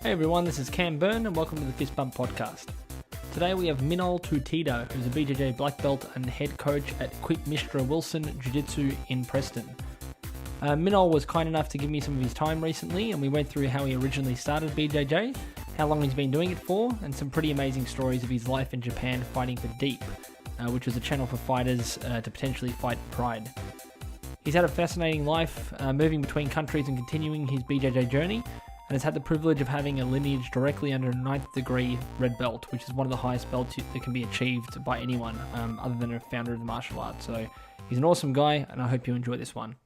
Hey everyone, this is Cam Byrne and welcome to the Fistbump Podcast. Today we have Minol Tutida, who's a BJJ black belt and head coach at Equipe Mistre Jiu-Jitsu in Preston. Minol was kind enough to give me some of his time recently, and we went through how he originally started BJJ, how long he's been doing it for, and some pretty amazing stories of his life in Japan fighting for Deep, which was a channel for fighters to potentially fight Pride. He's had a fascinating life, moving between countries and continuing his BJJ journey, and has had the privilege of having a lineage directly under a 9th degree red belt, which is one of the highest belts that can be achieved by anyone other than a founder of the martial arts. So he's an awesome guy, and I hope you enjoy this one.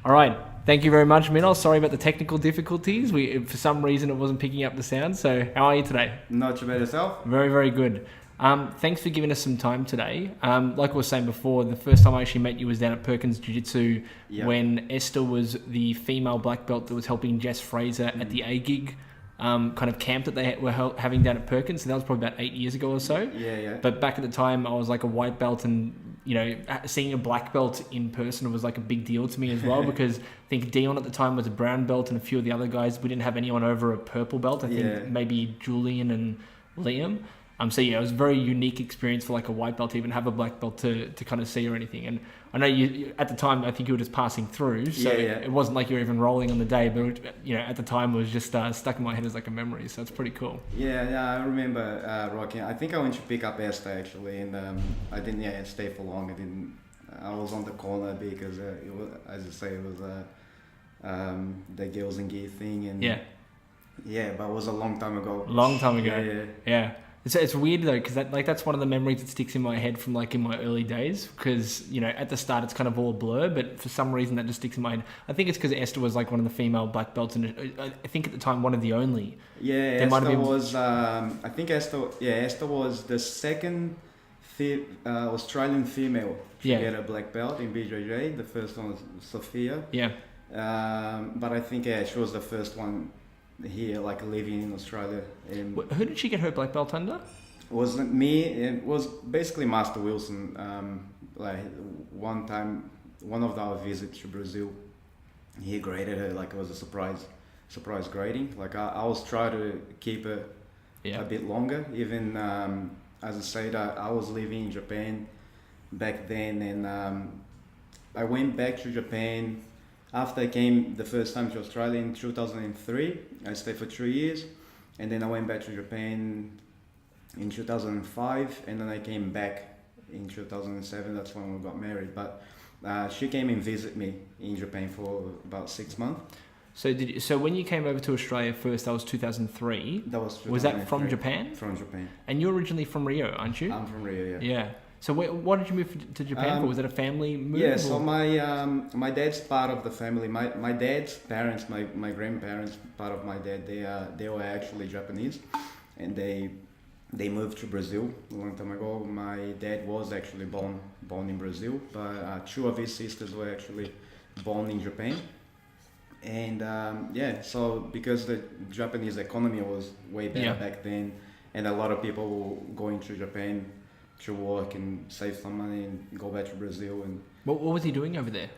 All right, thank you very much, Minol. Sorry about the technical difficulties. For some reason, it wasn't picking up the sound. So how are you today? Not too bad yourself? Very, very good. Thanks for giving us some time today. Like I was saying before, the first time I actually met you was down at Perkins Jiu-Jitsu when Esther was the female black belt that was helping Jess Fraser at the A-Gig kind of camp that they were having down at Perkins. So that was probably about 8 years ago or so. Yeah. But back at the time, I was like a white belt, and seeing a black belt in person was like a big deal to me as well because I think Dion at the time was a brown belt, and a few of the other guys, we didn't have anyone over a purple belt. I think maybe Julian and Liam. So yeah, it was a very unique experience for like a white belt to even have a black belt to kind of see or anything. And I know you at the time, I think you were just passing through, so it wasn't like you were even rolling on the day, but at the time it was just stuck in my head as like a memory. So it's pretty cool. Yeah, I remember rocking. I think I went to pick up Esther actually, and I didn't stay for long. I was on the corner because it was, as you say, it was the girls and gear thing, and but it was a long time ago. Yeah. It's weird though, because that's one of the memories that sticks in my head from like in my early days, because at the start it's kind of all a blur, but for some reason that just sticks in my head. I think it's because Esther was like one of the female black belts, and I think at the time one of the only. Yeah, Esther was. I think Esther was the second Australian female to get a black belt in BJJ. The first one was Sophia. Yeah. But I think she was the first one here, like living in Australia. And who did she get her black belt under? Wasn't me. It was basically Master Wilson. Like one time, one of our visits to Brazil, he graded her like it was a surprise grading. Like I was trying to keep her a bit longer. Even as I said, I was living in Japan back then, and I went back to Japan. After I came the first time to Australia in 2003, I stayed for 3 years, and then I went back to Japan in 2005, and then I came back in 2007. That's when we got married. But she came and visited me in Japan for about 6 months. So when you came over to Australia first, that was 2003. That was 2003. Was that from Japan? From Japan. And you're originally from Rio, aren't you? I'm from Rio, Yeah. So what did you move to Japan for? Was it a family move? Yeah, so my dad's part of the family. My dad's parents, my grandparents, part of my dad, they were actually Japanese, and they moved to Brazil a long time ago. My dad was actually born in Brazil, but 2 of his sisters were actually born in Japan. And so because the Japanese economy was way better back then, and a lot of people were going to Japan to work and save some money and go back to Brazil. And what was he doing over there?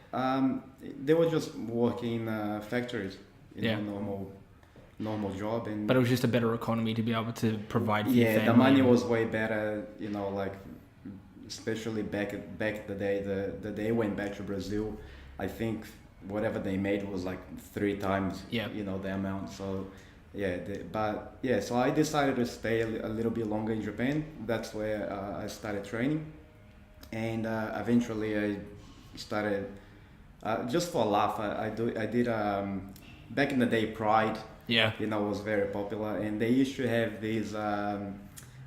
They were just working in factories, normal job. But it was just a better economy to be able to provide for your family. The money was way better, like especially back the day the day I went back to Brazil, I think whatever they made was like 3 times the amount. So so I decided to stay a little bit longer in Japan. That's where I started training, and eventually I started just for a laugh. I did back in the day Pride. Was very popular, and they used to have these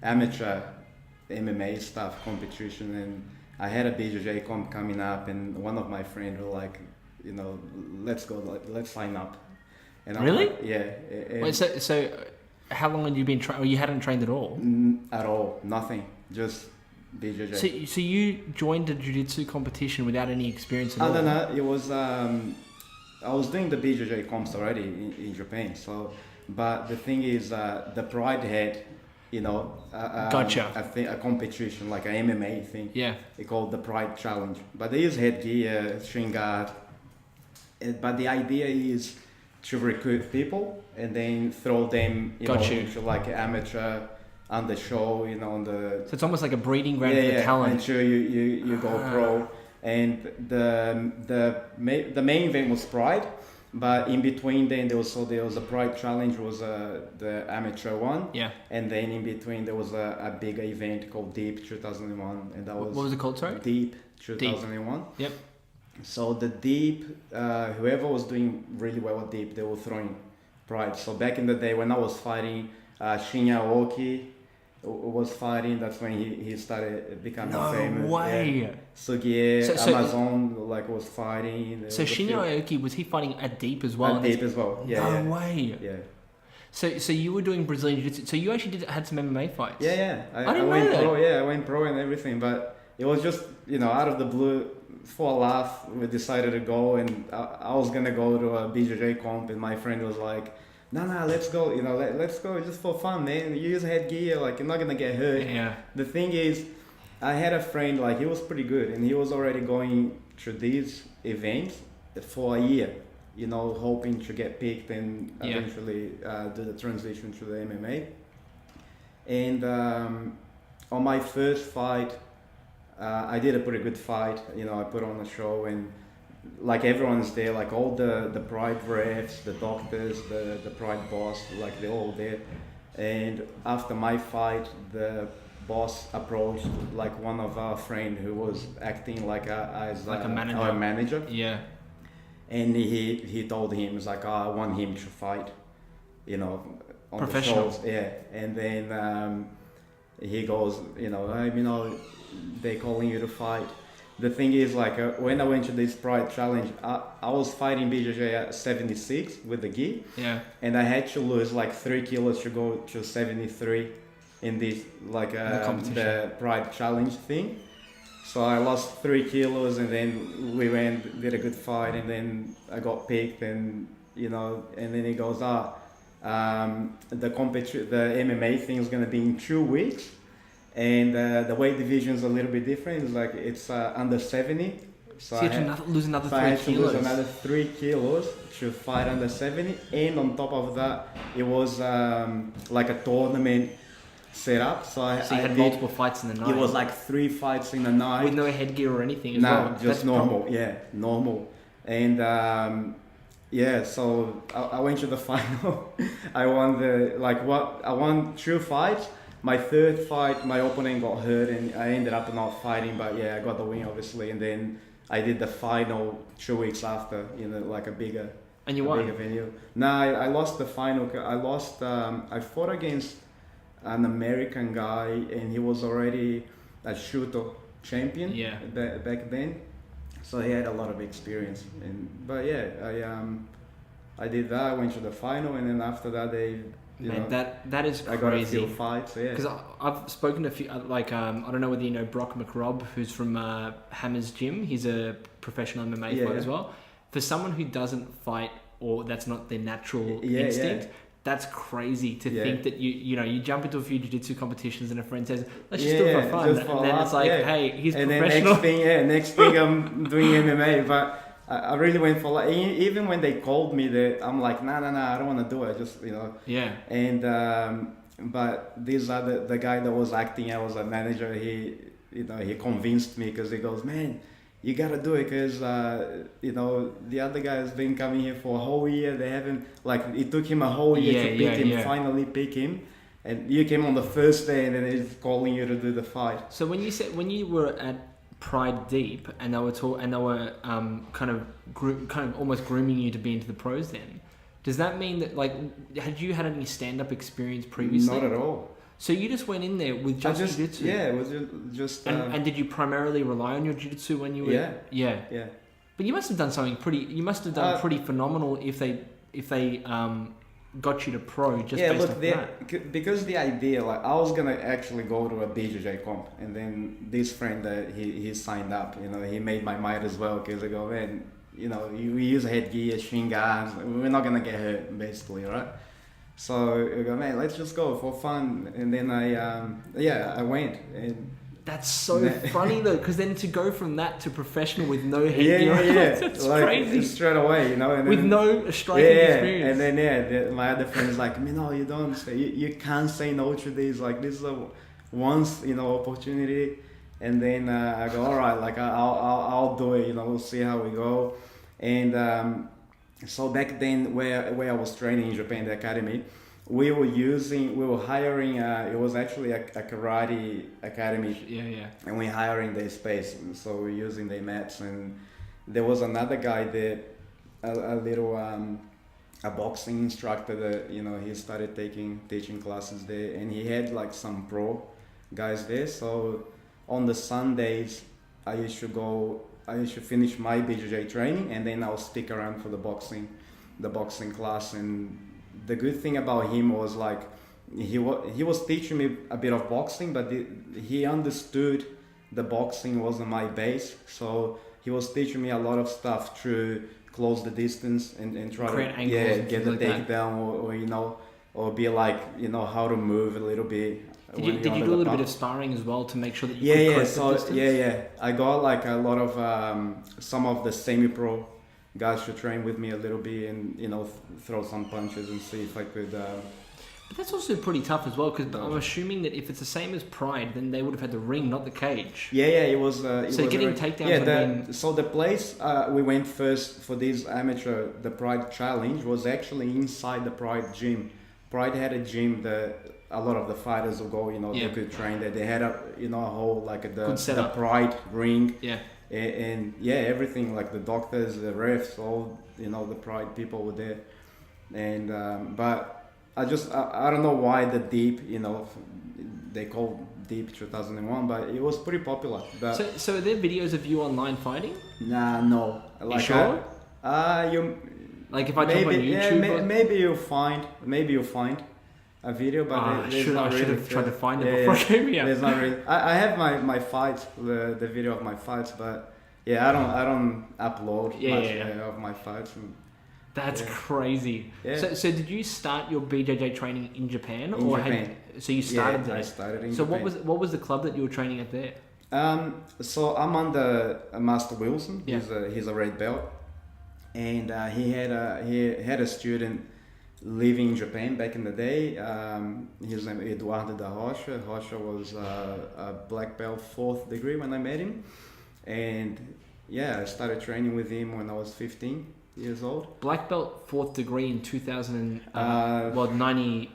amateur MMA stuff competition, and I had a BJJ comp coming up, and one of my friends were like, let's go, let's sign up. And really? Wait, so how long had you been training? You hadn't trained at all? At all, nothing, just BJJ. So you joined a jiu-jitsu competition without any experience at all? No, it was, I was doing the BJJ comps already in Japan, so, but the thing is, the Pride had, Gotcha. a competition, like an MMA thing. Yeah. They called the Pride Challenge, but they use headgear, shin guard, but the idea is to recruit people and then throw them into like amateur on the show, on the... So it's almost like a breeding ground for the talent. Until you go pro. And the main event was Pride, but in between then there was a Pride Challenge, was the amateur one. Yeah. And then in between there was a bigger event called Deep 2001, and that was... What was it called, sorry? Deep 2001. Deep. Yep. So the Deep, whoever was doing really well at Deep, they were throwing Pride. So back in the day when I was fighting, Shinya Aoki was fighting, that's when he started becoming famous. No way! Yeah. Sugie, Amazon was fighting. So Shinya Aoki, was he fighting at Deep as well? At Deep as well, yeah. No way! Yeah. So you were doing Brazilian Jiu-Jitsu, so you actually had some MMA fights? Yeah. I didn't know that. Pro, I went pro and everything, but it was just, out of the blue, for a laugh, we decided to go, and I was gonna go to a BJJ comp, and my friend was like, no, let's go, let's go just for fun, man. You use headgear, you're not gonna get hurt. Yeah. The thing is, I had a friend, he was pretty good, and he was already going to these events for a year, hoping to get picked and eventually do the transition to the MMA. And on my first fight, I did a pretty good fight. I put on a show, and everyone's there, all the Pride refs, the doctors, the Pride boss, they're all there. And after my fight, the boss approached one of our friend who was acting as a manager. Our manager. Yeah. And he told him, I want him to fight, on professional. the shows. Yeah. And then he goes, they calling you to fight. The thing is, when I went to this Pride Challenge, I was fighting BJJ at 76 with the gi. Yeah. And I had to lose 3 kilos to go to 73 in this, the Pride Challenge thing. So I lost 3 kilos, and then we did a good fight, and then I got picked, and, and then he goes, the MMA thing is going to be in 2 weeks. And the weight division is a little bit different. It's under 70. So you had to lose another 3 kilos. I had to kilos. lose another 3 kilos to fight under 70. And on top of that, it was a tournament set up. So you had multiple fights in the night. It was 3 fights in the night. With no headgear or anything as well? No, just normal. Yeah, normal. And so I went to the final. I won I won 2 fights. My third fight, my opponent got hurt, and I ended up not fighting, but I got the win, obviously. And then I did the final 2 weeks after, a bigger, and you won? Bigger venue. No, I lost the final. I fought against an American guy, and he was already a shooter champion back then. So he had a lot of experience. I did that. I went to the final, and then after that, that is crazy. I got a few fights, Because I've spoken to a few, I don't know whether you know Brock McRobb, who's from Hammer's Gym. He's a professional MMA fighter as well. For someone who doesn't fight, or that's not their natural instinct, that's crazy to think that you jump into a few jiu-jitsu competitions and a friend says, let's just do it for fun. And then it's hey, he's and professional. Then next thing I'm doing MMA, but I really went for even when they called me, I'm like, nah, I don't want to do it. Just Yeah. And but this other the guy that was acting, I was a manager. He he convinced me, because he goes, man, you gotta do it, because the other guy has been coming here for a whole year. They haven't it took him a whole year to pick him. Finally pick him, and you came on the first day, and then he's calling you to do the fight. So when you were at Pride Deep, and they were kind of almost grooming you to be into the pros, then does that mean that had you had any stand-up experience previously? Not at all. So you just went in there with just jiu-jitsu? Yeah, it was just and did you primarily rely on your jiu-jitsu when you were? Yeah. But you must have done something pretty. You must have done pretty phenomenal if they got you to pro just based on that. Because the idea, I was gonna actually go to a BJJ comp, and then this friend that he signed up, he made my mind as well, because I go, man, we use headgear, shin guards, we're not gonna get hurt, basically, right? So I go, man, let's just go for fun. And then I went, and That's so funny though, because then to go from that to professional with no headgear, that's like, crazy. Straight away, and then, with no striking experience. And then my other friends like, you don't say, you can't say no to these. Like this is a once opportunity, and then I go, all right, like I'll do it. We'll see how we go. And so back then, where I was training in Japan, the academy. We were hiring, it was actually a karate academy. Yeah. And we're hiring their space. So we're using their mats. And there was another guy there, a boxing instructor that, he started teaching classes there. And he had like some pro guys there. So on the Sundays, I used to finish my BJJ training and then I'll stick around for the boxing class. And the good thing about him was like he was teaching me a bit of boxing, but he understood the boxing wasn't my base, so he was teaching me a lot of stuff to close the distance and try to get the takedown or be like how to move a little bit. Did you do a little bit of sparring as well to make sure that you could close the distance? I got like a lot of some of the semi-pro guys should train with me a little bit and throw some punches and see if I could. But that's also pretty tough as well, because I'm assuming that if it's the same as Pride, then they would have had the ring, not the cage. It was. So getting takedowns. So the place we went first for this amateur, the Pride challenge, was actually inside the Pride gym. Pride had a gym that a lot of the fighters will go. They could train there. They had a whole like the Pride ring. Yeah. And everything, like the doctors, the refs, all the Pride people were there. And but I don't know why the Deep, they called Deep 2001, but it was pretty popular. So are there videos of you online fighting? Nah, no. Like, you sure? You like if I jump on YouTube, maybe you'll find a video, but I should have tried to find it before I came here. There's not really. I have my fights, the video of my fights, but I don't upload much of my fights. That's crazy. Yeah. So did you start your BJJ training in Japan, so you started there? I started in Japan. So what was the club that you were training at there? So I'm under Master Wilson. Yeah. He's a red belt, and he had a student living in Japan back in the day. His name Eduardo da Rocha. Rocha was a black belt 4th degree when I met him, and I started training with him when I was 15 years old. Black belt 4th degree in 90,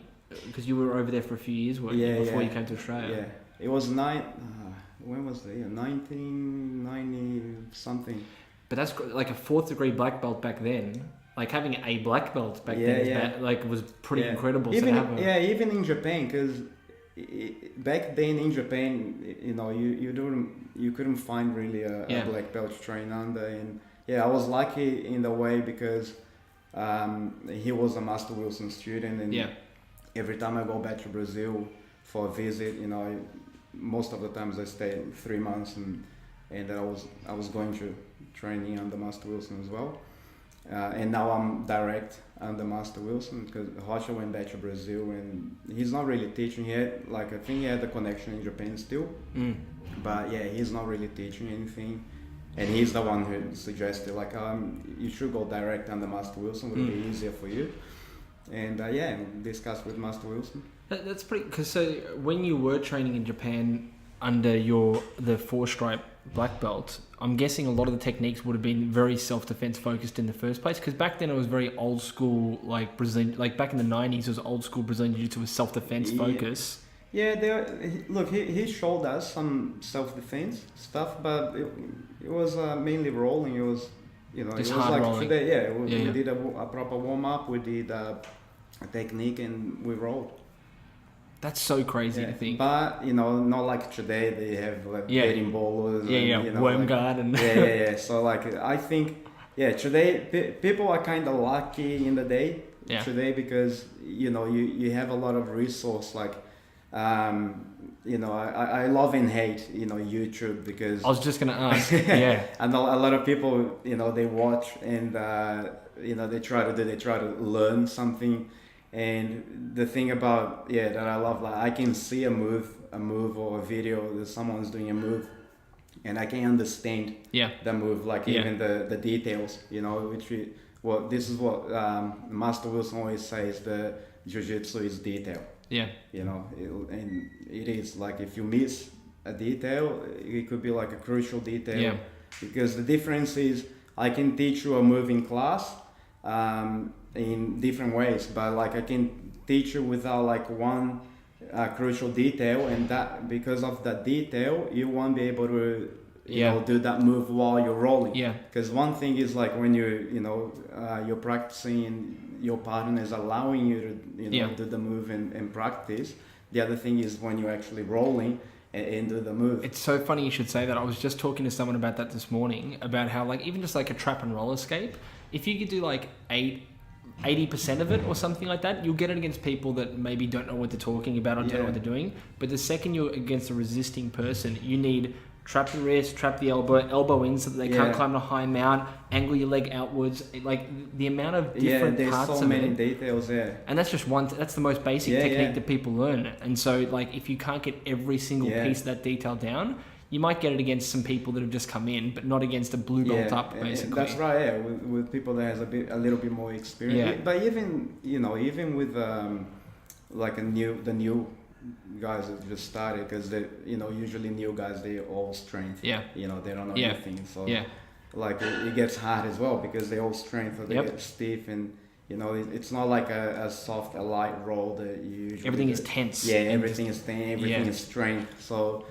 because you were over there for a few years, before you came to Australia. Yeah, it was when was the year? 1990 something. But that's like a 4th degree black belt back then. Like having a black belt back then was pretty incredible. Even in Japan, because back then in Japan, you couldn't find really a black belt to train under, and I was lucky in the way because he was a Master Wilson student, and every time I go back to Brazil for a visit, most of the times I stayed 3 months, and I was going to training under Master Wilson as well. And now I'm direct under Master Wilson because Rocha went back to Brazil and he's not really teaching yet. Like I think he had the connection in Japan still, but he's not really teaching anything. And he's the one who suggested like you should go direct under Master Wilson, would be easier for you. And discuss with Master Wilson. That's pretty. Because so when you were training in Japan under the 4-stripe black belt, I'm guessing a lot of the techniques would have been very self-defense focused in the first place, because back then it was very old school, like Brazilian, like back in the 90s it was old school Brazilian Jiu-Jitsu with self-defense focus. He showed us some self-defense stuff, but it was mainly rolling. It was it was like rolling. Today, we did a proper warm-up, we did a technique, and we rolled. That's so crazy to think. But, not like today, they have like betting ballers. Worm guard and... So like, I think, today, people are kind of lucky in the day today because, you have a lot of resource. Like, I love and hate, YouTube because... I was just going to ask, And a lot of people, they watch and, they try to learn something. And the thing about that I love, like I can see a move or a video that someone's doing a move, and I can understand the move, like even the details, you know, this is what Master Wilson always says, the Jiu-Jitsu is detail. Yeah. You know, and it is like if you miss a detail, it could be like a crucial detail. Yeah. Because the difference is I can teach you a move in class in different ways, but like I can teach you without like one crucial detail, and that because of that detail you won't be able to you know do that move while you're rolling. Yeah. Because one thing is like when you're practicing and your partner is allowing you to do the move and practice. The other thing is when you're actually rolling and do the move. It's so funny you should say that. I was just talking to someone about that this morning, about how like even just like a trap and roller escape, if you could do like 80% of it or something like that, you'll get it against people that maybe don't know what they're talking about or don't know what they're doing. But the second you're against a resisting person, you need trap the wrist, trap the elbow in so that they can't climb a high mount, angle your leg outwards. Like the amount of different parts so of many it. details there. And that's just that's the most basic technique that people learn. And so like if you can't get every single piece of that detail down, you might get it against some people that have just come in, but not against a blue belt up, basically. That's right, yeah. With people that has a little bit more experience. Yeah. But even with like the new guys that just started, because usually new guys, they're all strength. Yeah. They don't know anything. So like it gets hard as well because they're all strength, or they get stiff, and it's not like a soft, a light roll that you usually everything is tense. Yeah, everything is tense, everything is strength. So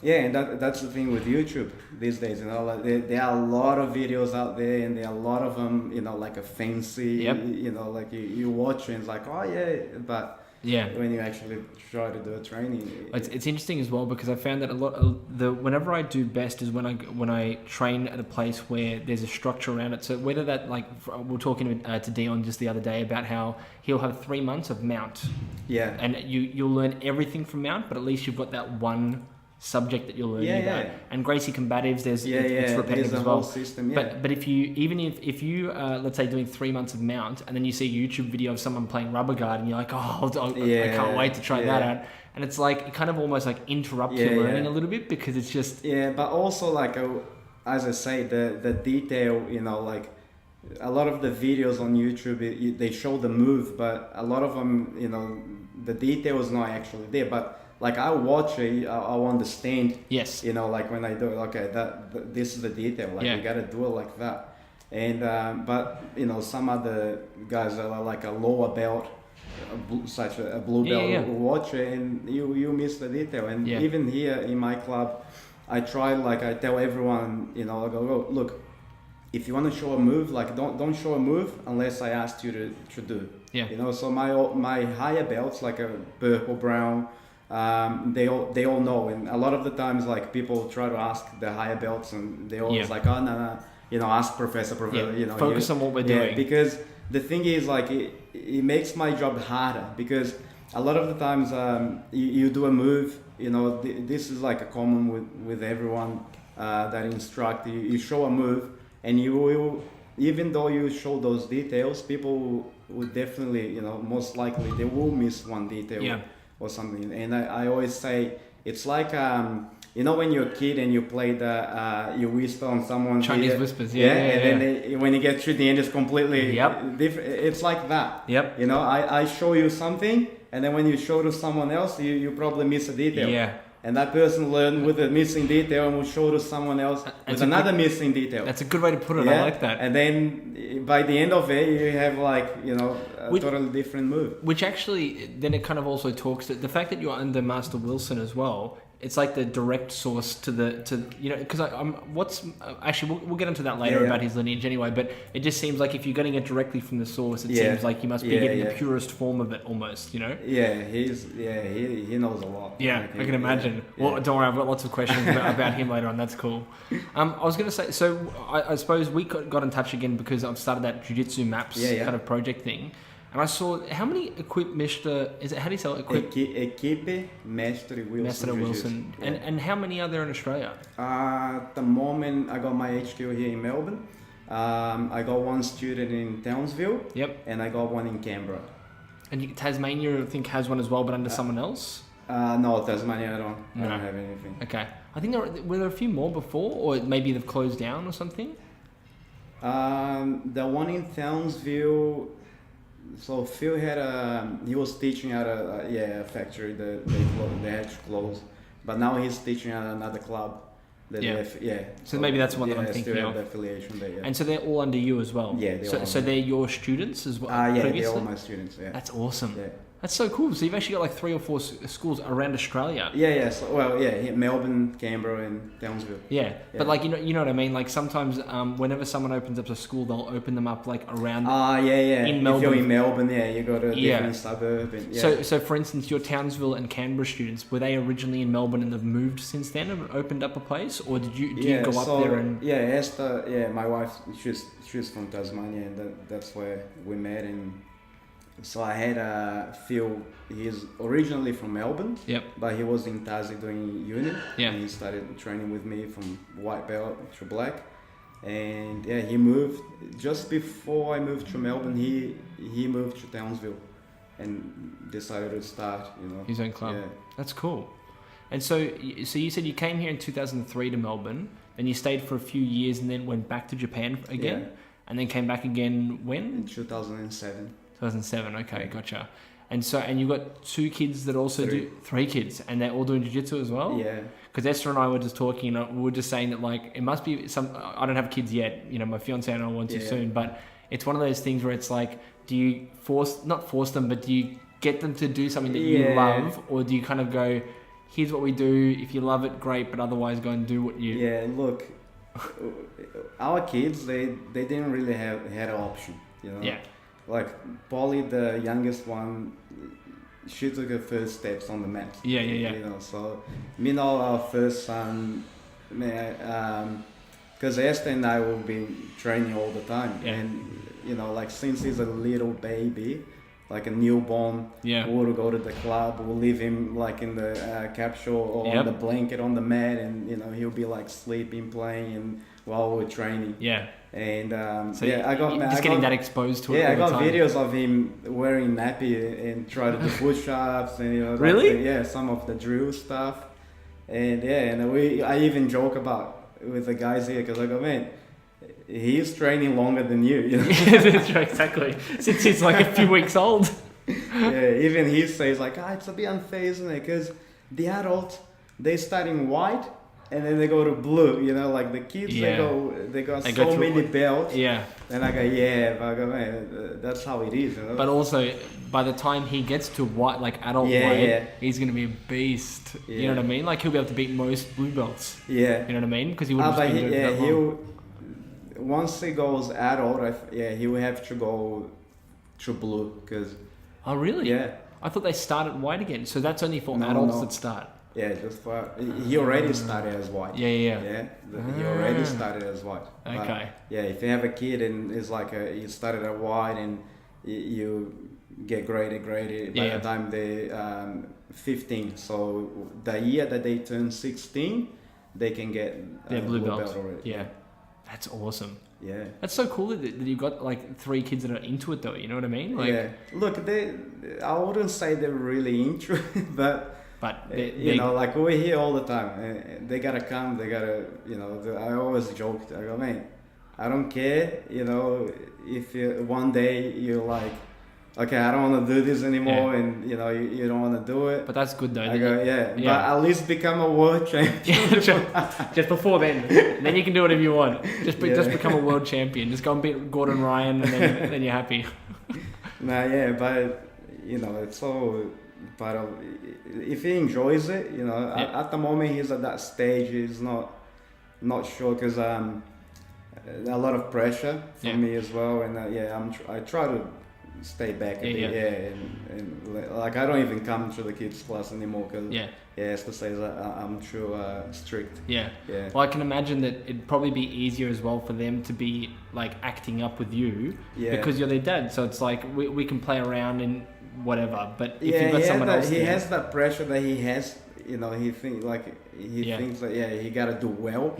and that's the thing with YouTube these days. Like there are a lot of videos out there, and there are a lot of them. Like a fancy. Like you watch and it's like, oh yeah, but when you actually try to do a training, it's interesting as well, because I found that a lot of whenever I do best is when I train at a place where there's a structure around it. So whether that, like we were talking to Dion just the other day about how he'll have 3 months of mount. Yeah. And you'll learn everything from mount, but at least you've got that one subject that you're learning about. And Gracie Combatives, it's repetitive as well. System, But if you let's say doing 3 months of mount, and then you see a YouTube video of someone playing rubber guard, and you're like, I can't wait to try that out. And it's like it kind of almost like interrupts your learning a little bit, because it's just but also like as I say, the detail, like a lot of the videos on YouTube, they show the move, but a lot of them, the detail is not actually there, but like I watch it, I'll understand. Yes. Like when I do it, okay, this is the detail. Like you gotta do it like that. And but some other guys that are like a lower belt, such a blue belt, will watch it and you miss the detail. And even here in my club, I tell everyone, I go, look, if you want to show a move, like don't show a move unless I asked you to do. Yeah. So my higher belts, like a purple, brown. They all know, and a lot of the times like people try to ask the higher belts, and they always like, oh no, ask professor, focus on what we're doing. Because the thing is like it makes my job harder, because a lot of the times you do a move, this is like a common with everyone that instruct you show a move, and you will, even though you show those details, people will definitely, most likely they will miss one detail or something. And I always say it's like when you're a kid and you play you whisper on someone's Chinese ear, whispers, and then when you get to the end, it's completely different. It's like that. Yep. I show you something, and then when you show to someone else, you probably miss a detail. Yeah. And that person learned with a missing detail and will show to someone else with another missing detail. That's a good way to put it. I like that. And then by the end of it, you have a totally different move. Which actually, then it kind of also talks to the fact that you're under Master Wilson as well. It's like the direct source to because we'll get into that later about his lineage anyway, but it just seems like if you're getting it directly from the source, it seems like you must be getting the purest form of it almost, Yeah, he knows a lot. Yeah, I can imagine. Well, don't worry, I've got lots of questions about him later on. That's cool. I was going to say, so I suppose we got in touch again because I've started that Jiu-Jitsu maps kind of project thing. And I saw how many Equipe Mistre, how do you sell Equipe? Equipe Mistre Wilson. Yeah. And how many are there in Australia? At the moment, I got my HQ here in Melbourne. I got one student in Townsville. Yep. And I got one in Canberra. And Tasmania, I think, has one as well, but under someone else? No, Tasmania, I don't have anything. Okay. I think were there a few more before, or maybe they've closed down or something? The one in Townsville, so Phil he was teaching at a factory that they had to close, but now he's teaching at another club. So maybe that's one that I'm thinking still of. Have the affiliation there, yeah. And so they're all under you as well? Yeah, so they're your students as well? Yeah, previously? they're all my students, yeah. That's awesome. Yeah. That's so cool. So you've actually got like 3 or 4 schools around Australia. Yeah. So, Melbourne, Canberra, and Townsville. Yeah, but like you know what I mean. Like sometimes, whenever someone opens up a school, they'll open them up like around. In Melbourne. If you're in Melbourne, you go to a different suburb. And, So for instance, your Townsville and Canberra students, were they originally in Melbourne and they've moved since then and opened up a place, or did you go up there and? Yeah, Esther. My wife. She's from Tasmania, and that's where we met. And so I had Phil. He's originally from Melbourne. Yep. But he was in Tassie doing uni. Yeah. And he started training with me from white belt to black. And he moved just before I moved to Melbourne. He moved to Townsville, and decided to start his own club. Yeah. That's cool. And so you said you came here in 2003 to Melbourne, and you stayed for a few years, and then went back to Japan again, and then came back again when? In 2007. 2007. Okay, gotcha. And you got 2 kids that also do 3 kids, and they're all doing jiu-jitsu as well. Yeah. Because Esther and I were just talking, and we were just saying that like it must be some. I don't have kids yet. My fiance and I want to soon, but it's one of those things where it's like, do you not force them, but do you get them to do something that you love, or do you kind of go, here's what we do. If you love it, great, but otherwise go and do what you. Yeah. Look, our kids they didn't really had an option. Yeah. Like Polly, the youngest one, she took her first steps on the mat. Yeah. So Minol, our first son, because Esther and I will be training all the time, and like since he's a little baby, like a newborn, we'll go to the club, we'll leave him like in the capsule or on the blanket on the mat, and he'll be like sleeping, playing, and while we're training. Yeah. And I got getting that exposed to it. Yeah, I got videos of him wearing nappy and trying to do push-ups and really, some of the drill stuff, and I even joke about with the guys here because I go, man, he's training longer than you. Exactly. Since he's like a few weeks old. Even he says like, it's a bit unfair, isn't it? Because the adults they start in white. And then they go to blue, like the kids, they got so many belts. Yeah. And I go, man, that's how it is. But also, by the time he gets to white, like adult white, he's going to be a beast. Yeah. You know what I mean? Like he'll be able to beat most blue belts. Yeah. You know what I mean? Because he wouldn't have been doing that long. Once he goes adult, he will have to go to blue. Oh, really? Yeah. I thought they start at white again. So that's only for adults that start. Yeah, just for he already started as white. Yeah. He already started as white. Okay. But, if you have a kid and it's like you started at white and you get graded by the time they 15. So the year that they turn 16, they can get blue belt already. Yeah. That's awesome. Yeah. That's so cool that you've got like 3 kids that are into it though. You know what I mean? Like, Look, I wouldn't say they're really into it, but like we're here all the time. They gotta come. They gotta, I always joked. I go, man, I don't care. If one day you're like, okay, I don't want to do this anymore, and you don't want to do it. But that's good though. I go, but at least become a world champion. Just before then you can do whatever you want. Just become a world champion. Just go and beat Gordon Ryan, and then you're happy. But it's all. But if he enjoys it, at the moment he's at that stage, he's not sure because a lot of pressure for me as well, and I try to stay back a bit, and like I don't even come to the kids class anymore because Esther says I'm too strict. Well, I can imagine that it'd probably be easier as well for them to be like acting up with you because you're their dad, so it's like we can play around and whatever, but if you've got someone else, he has that pressure that he has. He thinks thinks that he gotta do well.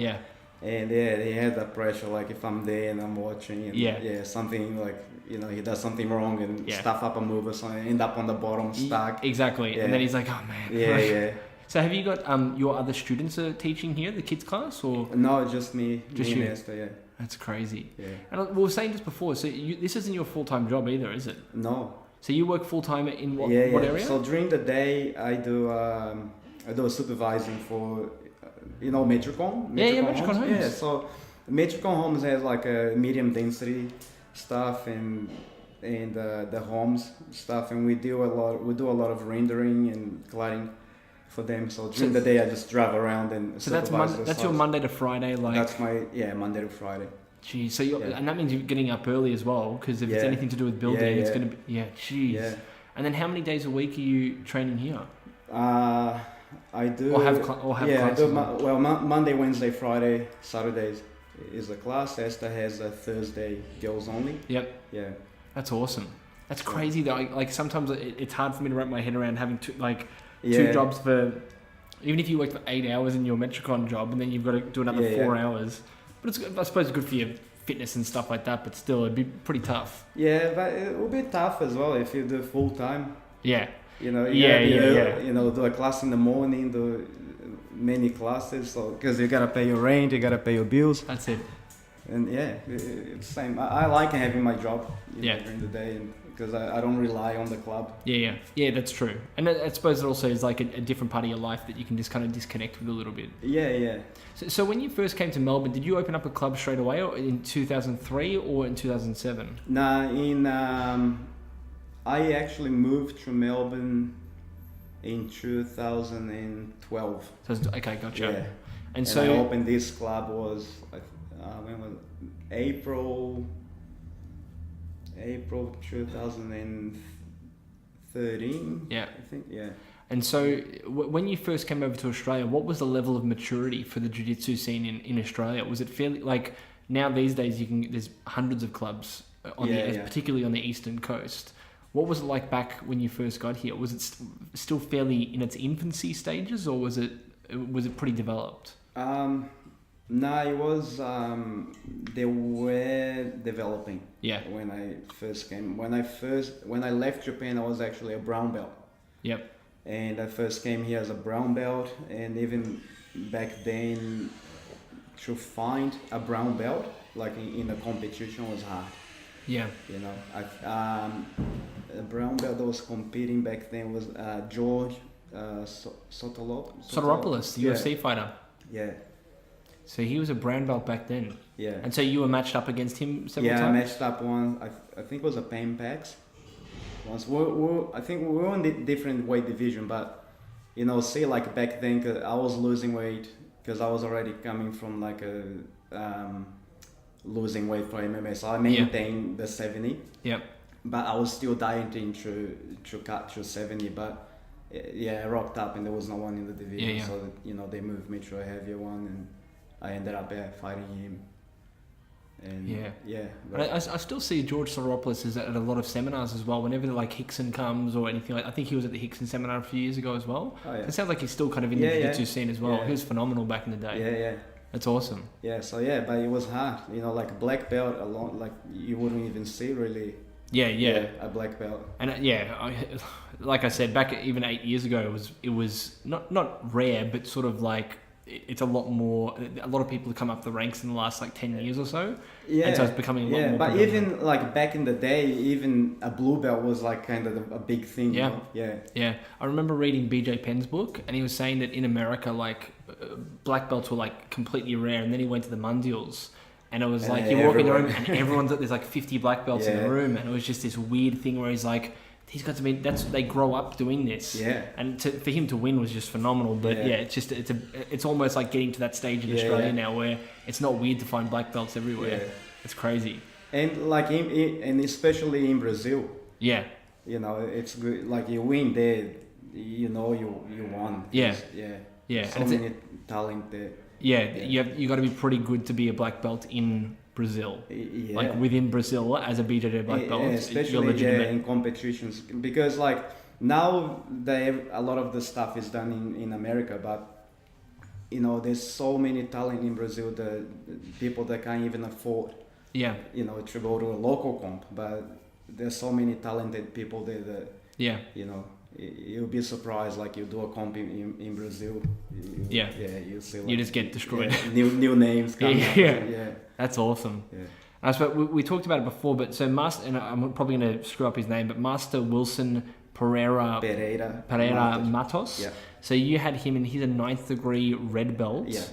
And he had that pressure. Like if I'm there and I'm watching, and something like he does something wrong and stuff up a move or something, end up on the bottom stuck. Exactly. And then he's like, oh man. Yeah. So have you got your other students are teaching here, the kids class, or? No, just me. Just me you. And Esther, yeah. That's crazy. Yeah. And we were saying this before, so this isn't your full-time job either, is it? No. So you work full-time in what area? So during the day, I do supervising for, Metricon. Metricon Homes. Yeah, so Metricon Homes has like a medium density stuff and the homes stuff, and we do a lot of rendering and cladding for them. So during the day I just drive around and so that's your Monday to Friday, like that's my Monday to Friday. Geez, so and that means you're getting up early as well, because if it's anything to do with building, it's going to be geez. Yeah. And then how many days a week are you training here? I do or have classes. Monday, Wednesday, Friday, Saturdays is a class. Esther has a Thursday girls only. Yep. Yeah. That's awesome. That's crazy though. Like sometimes it's hard for me to wrap my head around having two jobs for, even if you work for 8 hours in your Metricon job and then you've got to do another 4 hours. But I suppose it's good for your fitness and stuff like that, but still it'd be pretty tough. Yeah, but it will be tough as well if you do full time. Yeah. You do a class in the morning, do many classes, so because you gotta pay your rent, you gotta pay your bills. That's it. And it's the same. I like having my job during the day, and because I don't rely on the club. Yeah, that's true. And I suppose it also is like a different part of your life that you can just kind of disconnect with a little bit. Yeah. So when you first came to Melbourne, did you open up a club straight away, or in 2003 or in 2007? Nah, I actually moved to Melbourne in 2012. Okay, gotcha. Yeah. And so I opened this club was when was it? April 2013. Yeah. I think, yeah. And so when you first came over to Australia, what was the level of maturity for the jiu-jitsu scene in Australia? Was it fairly, like now these days there's hundreds of clubs particularly on the eastern coast. What was it like back when you first got here? Was it still fairly in its infancy stages, or was it pretty developed? No, it was. They were developing. Yeah. When I first came, when I left Japan, I was actually a brown belt. Yep. And I first came here as a brown belt, and even back then, to find a brown belt like in a competition was hard. Yeah. A brown belt that was competing back then was George Soteropoulos, the UFC fighter. Yeah. So he was a brown belt back then. Yeah. And so you were matched up against him several times? Yeah, I matched up one. I think it was a Pain Packs. Once I think we were on the different weight division, but say like back then, 'cause I was losing weight because I was already coming from like a losing weight for MMA, so I maintained the 70. Yep. But I was still dieting to cut to 70, but I rocked up and there was no one in the division, so they moved me to a heavier one, and I ended up fighting him. And I still see George Soteropoulos is at a lot of seminars as well. Whenever like Hickson comes or anything, I think he was at the Hickson seminar a few years ago as well. Oh, yeah. It sounds like he's still kind of in the jiu-jitsu scene as well. Yeah. He was phenomenal back in the day. Yeah. That's awesome. Yeah, so but it was hard. Like black belt alone, like you wouldn't even see really. Yeah. A black belt. And like I said, back even 8 years ago, it was not rare, but sort of like it's a lot more. A lot of people have come up the ranks in the last like 10 years or so. Yeah. And so it's becoming a lot more. But predominant. even like back in the day, even a blue belt was like kind of a big thing. Yeah. Yeah. I remember reading BJ Penn's book, and he was saying that in America, like black belts were like completely rare, and then he went to the Mundials. And it was like, you walk in the room and there's like 50 black belts in the room. And it was just this weird thing where he's like, these guys, they grow up doing this. Yeah. And for him to win was just phenomenal. But it's almost like getting to that stage in Australia now where it's not weird to find black belts everywhere. Yeah. It's crazy. And like, and especially in Brazil. Yeah. It's good. Like you win there, you won. Yeah. Yeah. So many talent there. Yeah, you got to be pretty good to be a black belt in Brazil. Yeah. Like within Brazil as a BJJ black belt. Especially in competitions, because like now a lot of the stuff is done in America, but there's so many talent in Brazil, the people that can't even afford to go to a local comp, but there's so many talented people there that yeah, you know, you'll be surprised. Like you do a comp in Brazil, you see. Like, you just get destroyed. Yeah, new names. Yeah, that's awesome. Yeah. I suppose we talked about it before, but so Master, and I'm probably going to screw up his name, but Master Wilson Pereira Matos. Yeah. So you had him, and he's a 9th degree red belt. Yeah.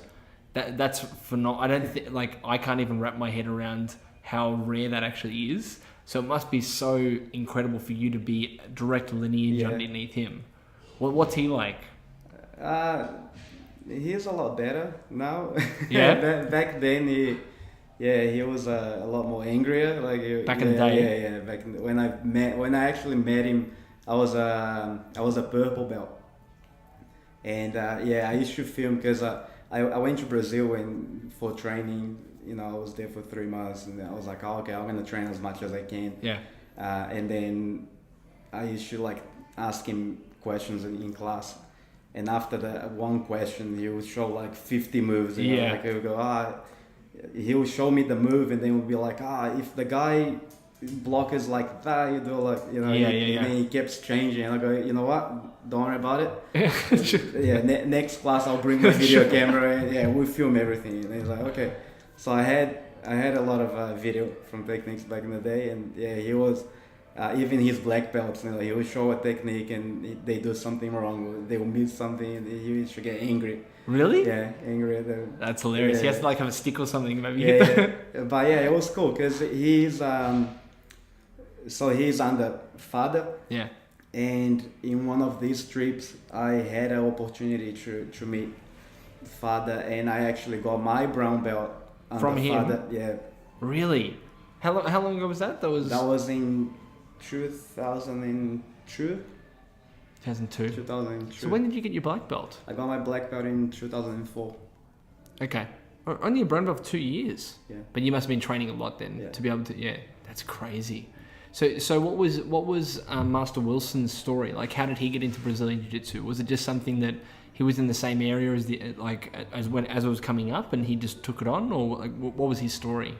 That's phenomenal. I don't think, like, I can't even wrap my head around how rare that actually is. So it must be so incredible for you to be direct lineage underneath him. What's he like? He's a lot better now. Yeah. Back then he was a lot more angrier. Like back in the day. Yeah. Back when I actually met him, I was a purple belt, and I used to film because I went to Brazil for training. You know, I was there for 3 months, and I was like, oh, okay, I'm gonna train as much as I can. Yeah. And then I used to like ask him questions in class, and after that one question, he would show like 50 moves. And like I would go, he would show me the move, and then we'd be like, if the guy blockers like that, you do like, you know, and then he kept changing, and I go, you know what? Don't worry about it. Next class I'll bring my video camera, and we'll film everything. And he's like, okay. So I had a lot of video from techniques back in the day, and he was even his black belts. You know, he would show a technique, and they do something wrong, they will miss something, and he used to get angry. Really? Yeah, angry. That's hilarious. He has to like have a stick or something, maybe. But it was cool because he's under father. Yeah. And in one of these trips, I had an opportunity to meet father, and I actually got my brown belt from him. Father. Yeah. Really? How long ago was that? That was in 2002. 2002. So when did you get your black belt? I got my black belt in 2004. Okay. Only a brown belt for 2 years. Yeah. But you must have been training a lot then to be able to. Yeah, that's crazy. So what was Master Wilson's story? Like, how did he get into Brazilian Jiu-Jitsu? Was it just something that he was in the same area as as it was coming up, and he just took it on, or like what was his story?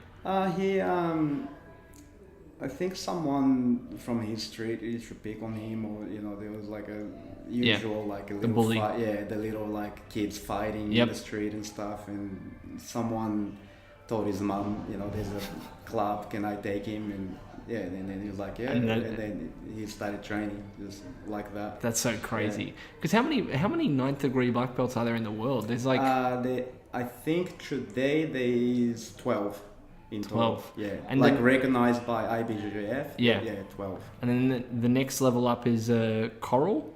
I think someone from his street used to pick on him, or you know, there was like a usual like a little bully. The little like kids fighting in the street and stuff, and someone told his mom, you know, there's a club, can I take him? And and then he was like, and then he started training just like that. That's so crazy. Because how many 9th degree black belts are there in the world? There's like I think today there is 12. In 12, and like recognized by IBJJF. Yeah, 12. And then the next level up is coral.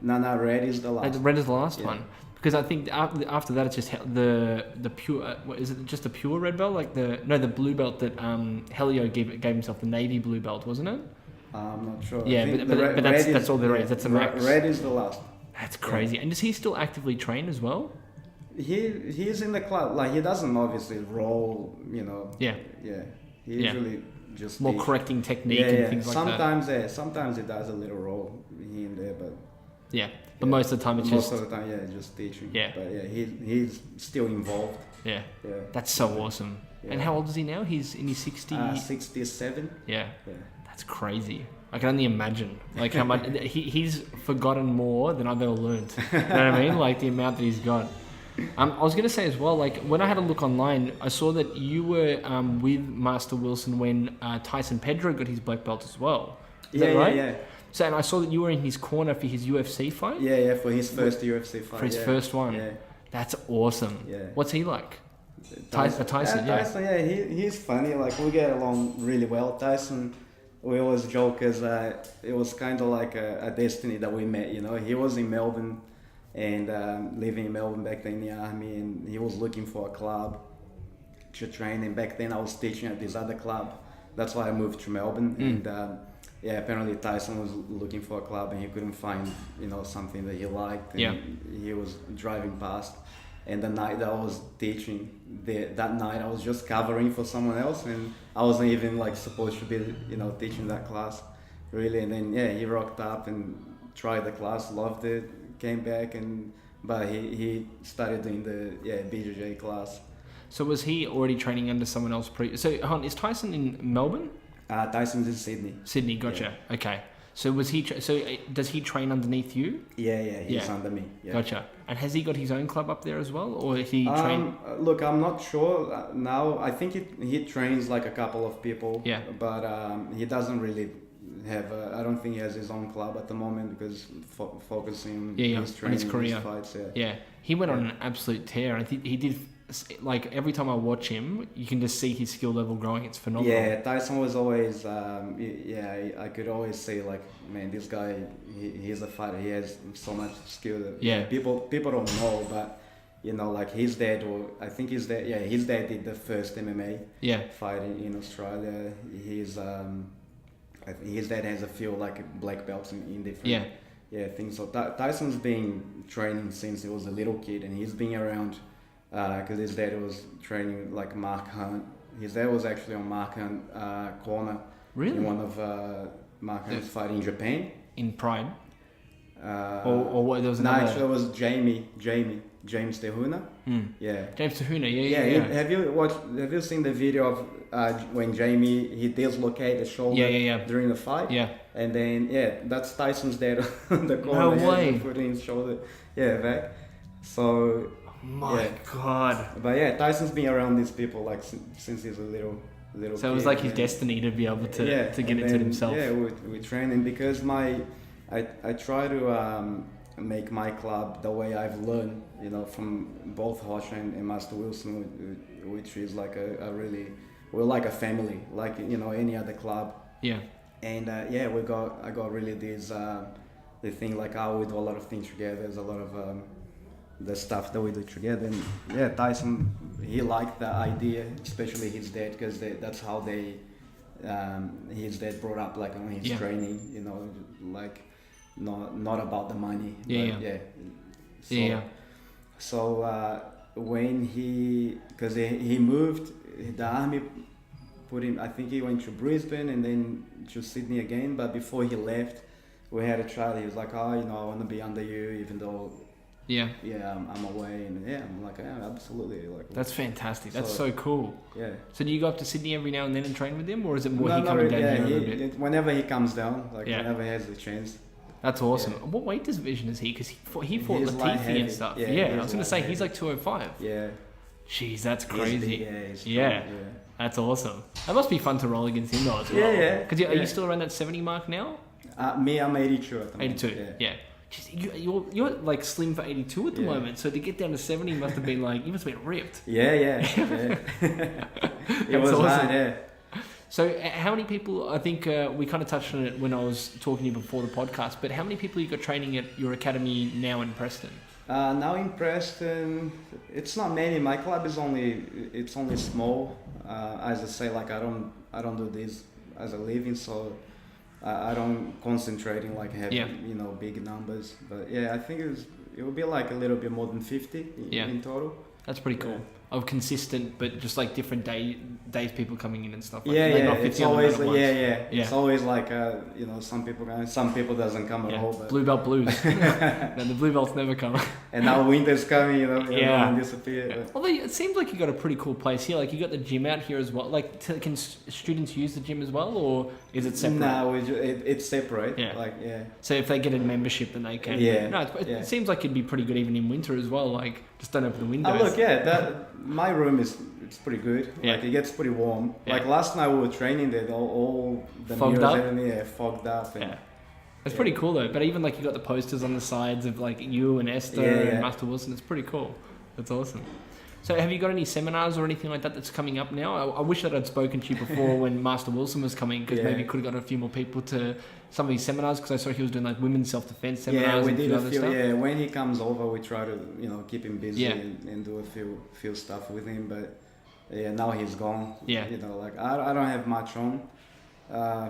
No, red is the last. Red is the last one, because I think after that it's just the pure. Is it just a pure red belt? Like the blue belt that Helio gave himself, the navy blue belt, wasn't it? I'm not sure. Yeah, but that's all there is. That's the max. Red is the last. That's crazy. And does he still actively train as well? He's in the club, like he doesn't obviously roll, you know. He usually just more correcting technique and things like that. Sometimes he does a little roll here and there, but most of the time it's just teaching. But he's still involved. That's so awesome. And how old is he now? He's in his 67. That's crazy. I can only imagine like how much he's forgotten more than I've ever learned. You know what I mean? Like the amount that he's got. I was going to say as well, like when I had a look online, I saw that you were with Master Wilson when Tyson Pedro got his black belt as well. Is that right? Yeah. So, and I saw that you were in his corner for his UFC fight? Yeah, for his first UFC fight. For his first one. Yeah. That's awesome. Yeah. What's he like? Tyson, he's funny. Like, we get along really well. Tyson, we always joke as it was kind of like a destiny that we met, you know. He was in Melbourne and living in Melbourne back then in the army, and he was looking for a club to train, and back then I was teaching at this other club. That's why I moved to Melbourne, and apparently Tyson was looking for a club and he couldn't find, you know, something that he liked, and he was driving past, and the night that I was teaching, that night I was just covering for someone else, and I wasn't even like supposed to be, you know, teaching that class really, and then he rocked up and tried the class, loved it, came back, but he started doing the BJJ class. So was he already training under someone else So is Tyson in Melbourne? Tyson's in Sydney. Sydney, gotcha. Yeah. Okay. So was he? Does he train underneath you? Yeah, he's under me. Yeah. Gotcha. And has he got his own club up there as well, or he train? Look, I'm not sure now. I think he trains like a couple of people. Yeah. But he doesn't really have. I don't think he has his own club at the moment because focusing his training, his career, his fights. Yeah. He went on an absolute tear. I think he did. Like every time I watch him, you can just see his skill level growing. It's phenomenal. Yeah, Tyson was always, I could always say like, man, this guy, he's a fighter. He has so much skill. That, people don't know, but you know, like his dad, his dad did the first MMA fight in Australia. His dad has a few like black belts in different things. So Tyson's been training since he was a little kid, and he's been around. Because his dad was training like Mark Hunt. His dad was actually on Mark Hunt corner. Really? In one of Mark Hunt's fight in Japan. In Pride? Or what? There was another... No, actually it was James Tehuna. Yeah. James Tehuna, yeah. Have you seen the video of when Jamie, he dislocated his shoulder during the fight? Yeah. And then, that's Tyson's dad on the corner. No way. Putting his shoulder, back. So... My God. But Tyson's been around these people like since he's a little So it was like his destiny to be able to get into it himself. Yeah, we train him because I try to make my club the way I've learned, you know, from both Hosh and Master Wilson, which is like we're like a family, like, you know, any other club. Yeah. And I got really this the thing like we do a lot of things together. There's a lot of the stuff that we do together, and Tyson, he liked the idea, especially his dad, because that's how his dad brought up like on his training, you know, like not about the money. So when because he moved, the army put him, I think he went to Brisbane and then to Sydney again, but before he left, we had a trial. He was like, I want to be under you, even though I'm away, and I'm like, absolutely, like that's fantastic. That's so cool. Yeah. So do you go up to Sydney every now and then and train with him, or is it more he coming down here a little bit? Whenever he comes down, whenever he has the chance. That's awesome. Yeah. What weight division is he? Because he fought Latifi and stuff. I was gonna say he's like 205. Yeah. Jeez, that's crazy. He's That's awesome. That must be fun to roll against him though as well. Yeah. Because are you still around that 70 mark now? Me, I'm 82 at the moment. 82. Yeah. You're like slim for 82 at the moment, so to get down to 70 must have been like, you must have been ripped. Yeah. It was awesome. hard, yeah. So how many people, I think we kind of touched on it when I was talking to you before the podcast, but how many people you got training at your academy now in Preston? Now in Preston, it's not many. My club is only small. As I say, like I don't do this as a living, so I don't concentrate in like having you know, big numbers. But I think it will be like a little bit more than 50 in total. That's pretty cool. Of consistent, but just like different days people coming in and stuff. Like It's always It's always like you know, some people doesn't come at all. But blue belt blues. No, the blue belts never come. And now winter's coming, you know, everyone disappear. Although it seems like you got a pretty cool place here. Like you got the gym out here as well. Like can students use the gym as well, or is it separate? No, it's separate. So if they get a membership, then they can. It seems like it'd be pretty good even in winter as well. Like just don't open the windows. My room it's pretty good. Like it gets pretty warm. Like last night we were training there, all the fogged mirrors up. Fogged up. And, it's pretty cool though. But even like you got the posters on the sides of like you and Esther and Master Wilson. It's pretty cool. That's awesome. So have you got any seminars or anything like that that's coming up now? I wish that I'd spoken to you before when Master Wilson was coming, because maybe you could have got a few more people to some of these seminars, because I saw he was doing like women's self-defense seminars. We did a few. Yeah, when he comes over, we try to keep him busy and do a few stuff with him. But now he's gone. You know, like I don't have much on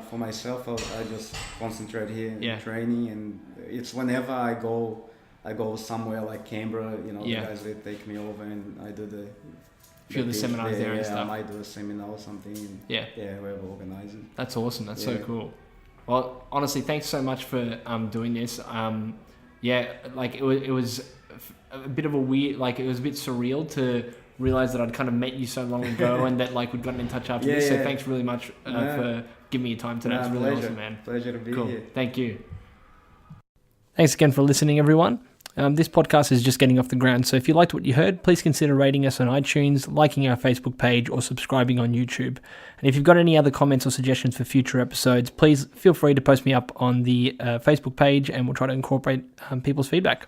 for myself. I just concentrate here in training, and it's whenever I go somewhere like Canberra, you know, the guys, they take me over and I do the seminars there and stuff. I might do a seminar or something. And whoever organizes. That's awesome. That's so cool. Well, honestly, thanks so much for doing this. Like it was a bit of a weird, like it was a bit surreal to realize that I'd kind of met you so long ago and that like we'd gotten in touch after this. So thanks really much for giving me your time today. It's really awesome, man. Pleasure to be here. Thank you. Thanks again for listening, everyone. This podcast is just getting off the ground, so if you liked what you heard, please consider rating us on iTunes, liking our Facebook page, or subscribing on YouTube. And if you've got any other comments or suggestions for future episodes, please feel free to post me up on the Facebook page, and we'll try to incorporate people's feedback.